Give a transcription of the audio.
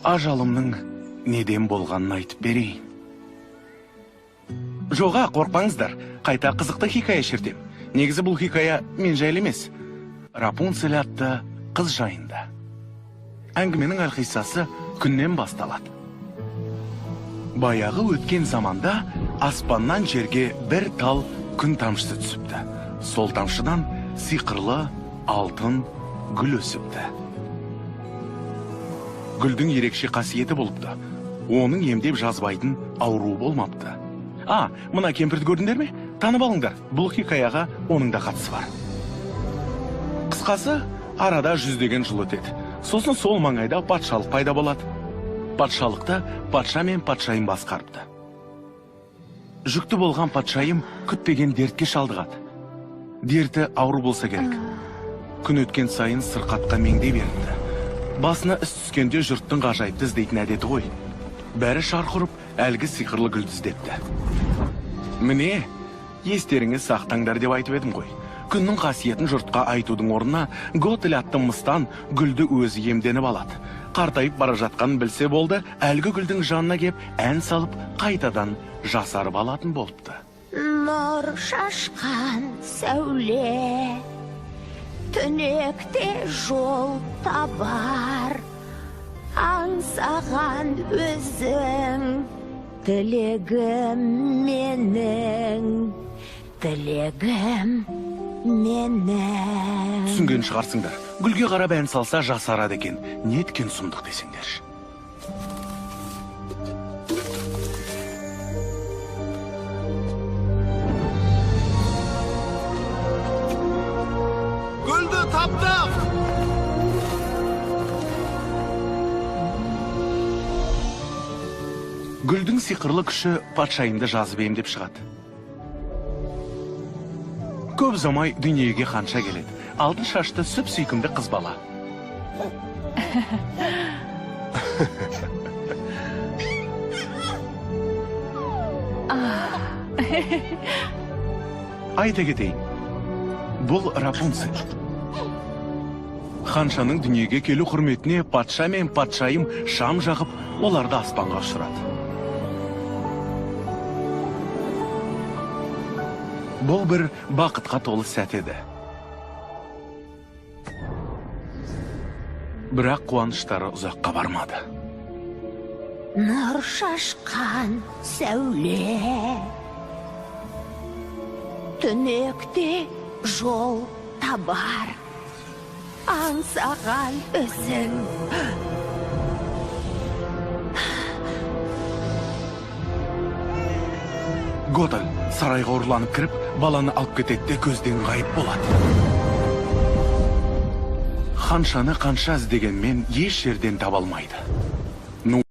Ажалымның неден болғанын айтып берейін. Жоға, қорқпаңыздар, қайта қызықты хикая шертем. Негізі бұл хикая мен жайлы емес. Рапунцель атты қыз жайында. Әңгіменің әлқиссасы күннен басталады. Баяғы өткен заманда аспаннан жерге бір тал күн тамшысы түсіпті. Сол тамшыдан сиқырлы алтын гүл өсіпті. Гүлдің ерекше қасиеті болыпты. Оның емдеп жазбайтын ауру болмапты. Мына кемпірді көрдіңдер ме? Танып алыңдар, бұл хикаяға оның да қатысы бар. Қысқасы, арада жүздеген жыл өтеді. Сосын сол маңайда патшалық пайда болады. Патшалықта патша мен патшайым басқарыпты. Жүкті болған патшайым күтпеген дертке шалдығады. Дерті ауру болса керек. Күн өткен сайын сырқатқа меңдей беріпті. Басына іс түскенде жұрттың ғажайыпты іздейтін әдеті ғой. Бәрі шарқырып, әлгі сиқырлы гүлді іздепті. Міне, естеріңіз сақтаңдар деп айтып едім ғой. Күннің қасиетін жұртқа айтудың орнына Готель атты мыстан гүлді өзі емденіп алады. Қартайып бара жатқанын білсе болды, әлгі гүлдің жанына кеп ән салып, қайтадан жасарып алатын болыпты. Нұр шашқан сәуле, түнекте жол табар, аңсаған өзің, тілегім менің, тілегім менің. Түсінген шығарсыңдар. Гүлге қарап ән салса жасарады екен. Неткен сұмдық десеңдерші. Гүлді таптық! Гүлдің сиқырлы күші патшайымды жазып емдеп шығады. Көп замай дүниеге қанша келеді. Алтын шашты сүп сүйкімді қыз бала. Айта кетейін, бұл Рапунцель. Ханшаның дүниеге келу құрметіне патша мен патшайым шам жағып, оларды аспанға ұшырады. Бұл бір бақытқа толы сәт еді. Бірақ қуаныштары ұзаққа бармады. Нұр шашқан сәуле, түнекте жол табар, аңсаған өзің. Готель сарайға ұрланып кіріп, баланы алып кетеді, көзден ғайып болады. Ханшаны қанша іздегенмен еш жерден таба алмайды.